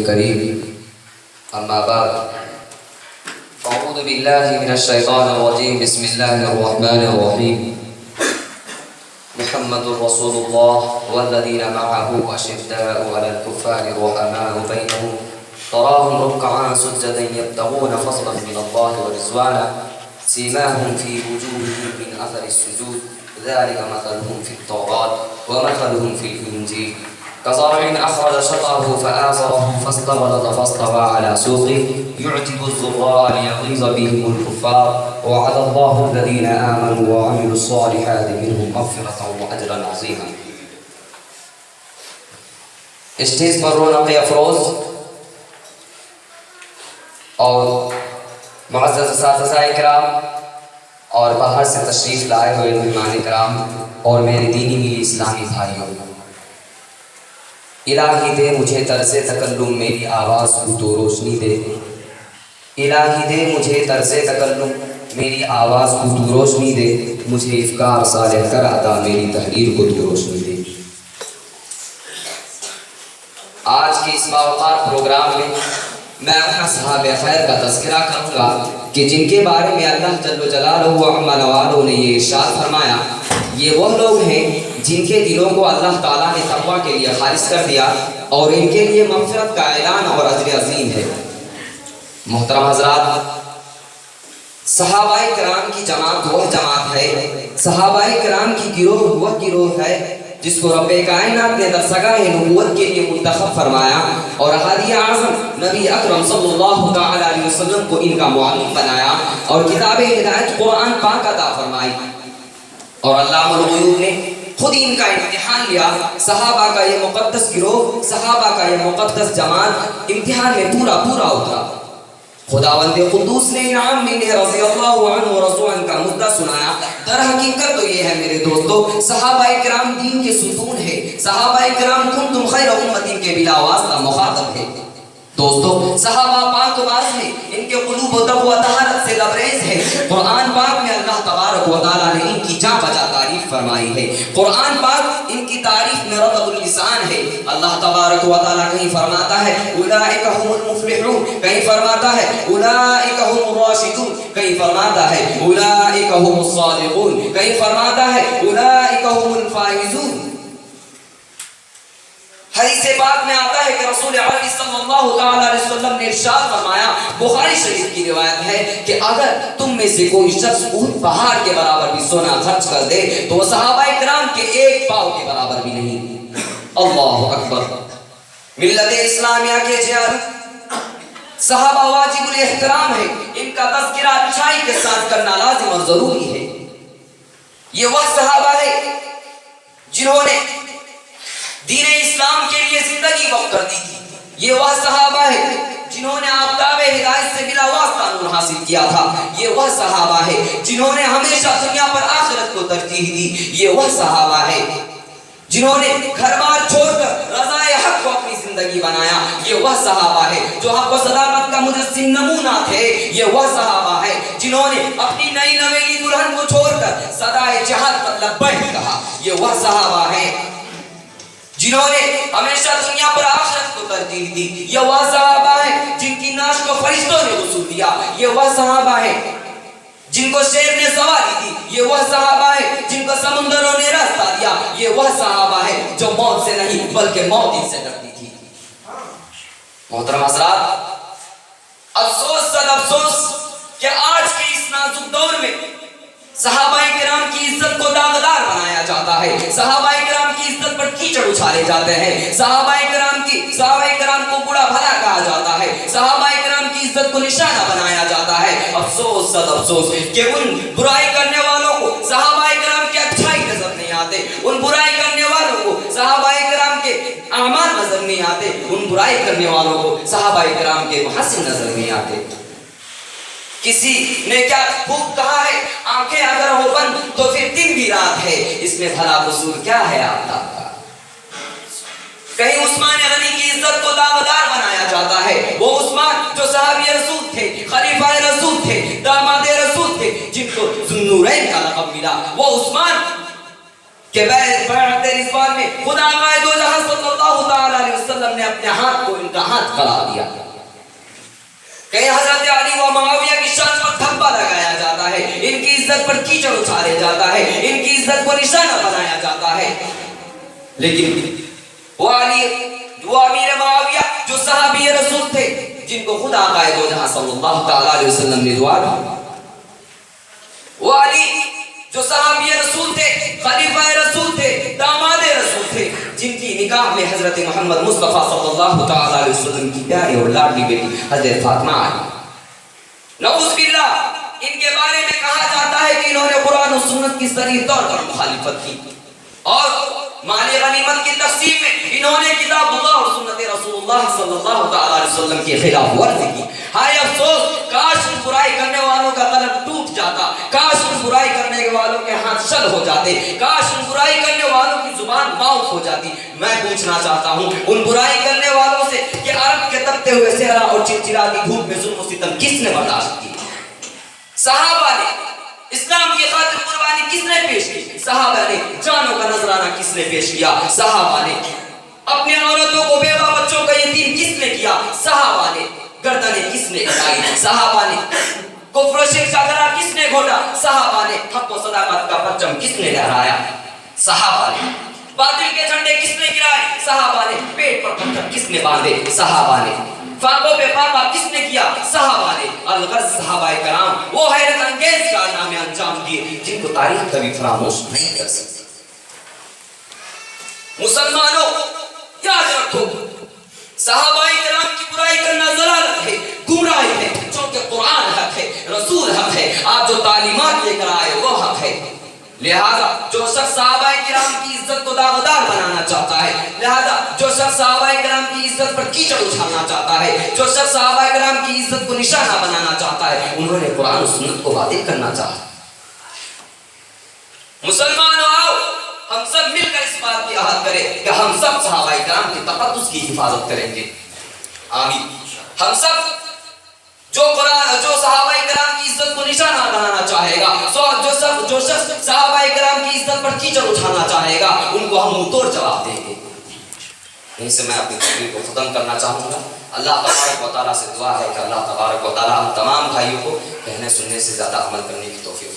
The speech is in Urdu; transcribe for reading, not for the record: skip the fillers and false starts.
الكريم أما بعد أعوذ بالله من الشيطان الرجيم بسم الله الرحمن الرحيم محمد رسول الله والذين معه أشداء على الكفار رحماء بينهم تراهم ركعا سجدا يبتغون فضلا من الله ورضوانا سيماهم في وجوههم من أثر السجود ذلك مثلهم في التوراة ومثلهم في الإنجيل كزرع أخرج شطأه فآزره فاستغلظ فاستوى على سوقه يعجب الزراع ليغيظ بهم الكفار وعد الله الذين آمنوا وعملوا الصالحات منهم مغفرة وأجرا عظيما. اسٹیج پر رونق افروز اور معزز اساتذہ کرام اور باہر سے تشریف لائے ہوئے مہمان کرام اور میرے دینی میری اسلامی بھائیوں، الہی دے مجھے طرز تکلم میری آواز کو تو روشنی دے، الہی دے مجھے طرز تکلم میری آواز کو تو روشنی دے، مجھے افکار صالح کر عطا میری تحریر کو تو روشنی دے۔ آج کے اس باوقار پروگرام میں میں اپنا صحابہ خیر کا تذکرہ کروں گا کہ جن کے بارے میں اللہ جل جلالہ و عما نوالہ نے یہ ارشاد فرمایا، یہ وہ لوگ ہیں جن کے دلوں کو اللہ تعالیٰ نے تقویٰ کے لیے خالص کر دیا اور ان کے لیے مغفرت کا اعلان اور اجر عظیم ہے۔ محترم حضرات، صحابہ کرام کی جماعت وہ جماعت ہے، صحابہ کرام کی گروہ وہ گروہ ہے جس کو رب کائنات نے درسگاہ نبوت کے لیے منتخب فرمایا اور ہادی اعظم نبی اکرم صلی اللہ تعالی علیہ وسلم کو ان کا معلم بنایا اور کتاب ہدایت قرآن پاک عطا فرمائی، اور علامہ الغیوب نے خود ان کا امتحان لیا۔ صحابہ کا یہ مقدس گروہ، صحابہ کا یہ مقدس جماعت امتحان میں پورا اترا۔ خداوند قدوس نے انعام منہ رضی اللہ عنہ و رضو عنہ کا مدعا سنایا۔ در حقیقت تو یہ ہے میرے دوستو، صحابہ کرام دین کے ستون ہے، صحابہ کرام کنتم خیر امت کے بلا واسطہ مخاطب ہے۔ دوستو، صحابہ پاک باز ہیں، ان کے قلوب و طب و طہارت سے لبریز ہے۔ قرآن پاک میں اللہ تبارک و تعالیٰ نے ان کی جاں بجا تعریف فرمائی ہے۔ قرآن پاک ان کی تعریف میں رطب اللسان ہے۔ اللہ تبارک و تعالیٰ کہیں فرماتا ہے اولئک هم المفلحون، کہیں فرماتا ہے اولئک هم الراشدون، کہیں فرماتا ہے اولئک هم الصادقون، کہیں فرماتا ہے اولئک هم الفائزون۔ حدیث پاک میں آتا ہے کہ رسول عربی صلی اللہ تعالی علیہ وسلم نے ارشاد فرمایا، بخاری شریف کی روایت ہے کہ اگر تم میں سے کوئی شخص احد پہاڑ کے برابر بھی سونا خرچ کر دے تو وہ صحابہ کرام کے ایک پاؤ کے برابر بھی نہیں۔ اللہ اکبر۔ ملت اسلامیہ کے جیال صحابہ واجب الاحترام ہے، ان کا تذکرہ اچھائی کے ساتھ کرنا لازم اور ضروری ہے۔ یہ وہ صحابہ ہے جنہوں نے دین اسلام کے لیے زندگی وقف کر دی تھی، یہ وہ صحابہ ہے جنہوں نے آفتاب ہدایت سے بلا واسطہ نور حاصل کیا تھا، یہ وہ صحابہ ہے جنہوں نے ہمیشہ دنیا پر آخرت کو ترجیح دی، یہ وہ صحابہ ہے جنہوں نے گھر بار چھوڑ کر رضائے حق کو اپنی زندگی بنایا، یہ وہ صحابہ ہے جو حق و صداقت کا مجسم نمونہ تھے، یہ وہ صحابہ ہے جنہوں نے اپنی نئی نویلی دلہن کو چھوڑ کر صدائے جہاد پر لبیک کہا، یہ وہ صحابہ ہے جنہوں نے ہمیشہ دنیا پر آخرت کو ترجیح دی، یہ وہ صحابہ ہیں جن کی ناش کو فرشتوں نے غسل دیا، یہ وہ صحابہ ہیں جن کو شیر نے سواری دی، یہ وہ صحابہ ہیں جن کو سمندروں نے راستہ دیا، یہ وہ صحابہ ہیں جو موت سے نہیں بلکہ موت ہی سے ڈرتی تھی۔ محترم حضرات، افسوس صد افسوس کہ آج کے اس نازک دور میں صحابہ کرام کی عزت کو داغدار بنایا جاتا ہے، صحابہ کرام کی عزت پر کیچڑ اچھالے جاتے ہیں، صحابہ کرام کو بڑا بھلا کہا جاتا ہے، صحابہ کرام کی عزت کو نشانہ بنایا جاتا ہے۔ افسوس صد افسوس کہ ان برائی کرنے والوں کو صحابہ کرام کی اچھائی نظر نہیں آتے، ان برائی کرنے والوں کو صحابہ کرام کے اعمال نظر نہیں آتے، ان برائی کرنے والوں کو صحابہ کرام کے محسن نظر نہیں آتے۔ کسی نے کیا خوب کہا ہے، آنکھیں اگر ہو بند تو پھر دن بھی رات ہے، اس میں بھلا قصور کیا ہے آفتاب کا۔ کہیں عثمان غنی کی عزت کو داغدار بنایا جاتا ہے، وہ عثمان جو صحابی رسول تھے، خلیفہ رسول تھے، داماد رسول تھے، جن کو ذو النورین کا لقب ملا، وہ عثمان کہ بیعت رضوان میں خدا قائد و جہاں صلی اللہ تعالی علیہ وسلم نے اپنے ہاتھ کو ان کا ہاتھ قرار دیا. کہ حضرت علی و معاویہ کی شان پر دھبا لگایا جاتا ہے, ان کی عزت پر کیچڑ اچھالے جاتا ہے, ان کی عزت کو نشانہ بنایا جاتا ہے. لیکن وہ علی, وہ امیر معاویہ جو صحابی رسول تھے, جن کو خدا آقائے دو جہاں صلی اللہ تعالیٰ علیہ وسلم نے دعا دی, وہ علی جو صحابی رسول تھے, خلیفہ رسول تھے, داماد رسول تھے, جن کی نکاح میں حضرت محمد مصطفیٰ صلی اللہ تعالیٰ علیہ وسلم کی پیاری اور لاڈلی بیٹی حضرت فاطمہ آئی. نعوذ باللہ, ان کے بارے میں کہا جاتا ہے کہ انہوں نے قرآن و سنت کی صریح طور پر مخالفت کی, اور مال غنیمت کی تقسیم میں انہوں نے کتاب اللہ اور سنت رسول اللہ صلی اللہ تعالیٰ علیہ وسلم کی خلاف ورزی کی. ہائے افسوس, کاش ان برائی کرنے والوں کا قلم ٹوٹ جاتا, کاش ان برائی کرنے والوں کے ہاتھ شل ہو جاتے, کاش ان برائی کرنے والوں کی زبان معاف ہو جاتی. میں پوچھنا چاہتا ہوں ان برائی کرنے والوں سے کہ عرب کے تپتے ہوئے صحرا اور چلچلاتی دھوپ میں ظلم و ستم کس نے برداشت کی؟ صحابہ نے. اسلام کی خاطر قربانی کس نے پیش کی؟ صحابہ نے. جانوں کا نذرانہ کس نے پیش کیا؟ صحابہ نے. اپنے عورتوں کو, بیوہ بچوں کا یتیم کس نے کیا؟ صحابہ نے. گردنیں کس نے کٹائی؟ صحابہ نے. کفر و شرک کا گلا کس نے گھونٹا؟ صحابہ نے. حق و صداقت کا پرچم کس نے لہرایا؟ صحابہ نے. باطل کے جھنڈے کس نے گرائے؟ صحابہ نے. پیٹ پر پتھر کس نے باندھے؟ صحابہ نے. فاقوں پہ فاقہ کس نے کیا؟ صحابہ نے. الغرض صحابہ کرام وہ حیرت انگیز کارنامے انجام دیے جن کو تاریخ کبھی فراموش نہیں کر سکتی. مسلمانوں یاد رکھو, صحابہ کرام کی برائی کرنا ضلالت ہے, گمراہی ہے, چونکہ قرآن حق ہے, رسول حق ہے, آپ جو تعلیمات لے کر آئے وہ حق ہے. لہذا جو شخص صحابہ کرام کی عزت کو داغدار بنانا چاہتا ہے, لہذا جو شخص صحابہ کرام کی عزت پر کیچڑ اچھالنا چاہتا ہے, جو شخص صحابہ کرام کی عزت کو نشانہ بنانا چاہتا ہے, انہوں نے قرآن و سنت کو باطل کرنا چاہا. مسلمانوں آؤ, ہم سب مل کر اس بات کی عہد کریں کہ ہم سب صحابہ کرام کے تقدس کی حفاظت کریں گے. آمین. ہم سب جو صحابہ کرام کی عزت کو نشانہ بنانا چاہے گا, جو شخص صحابہ کرام کی عزت پر کیچڑ اٹھانا چاہے گا, ان کو ہم منہ توڑ جواب دیں گے. یہیں سے میں اپنی تقریر کو ختم کرنا چاہوں گا. اللہ تبارک و تعالیٰ سے دعا ہے کہ اللہ تبارک و تعالیٰ ہم تمام بھائیوں کو کہنے سننے سے زیادہ عمل کرنے کی توفیق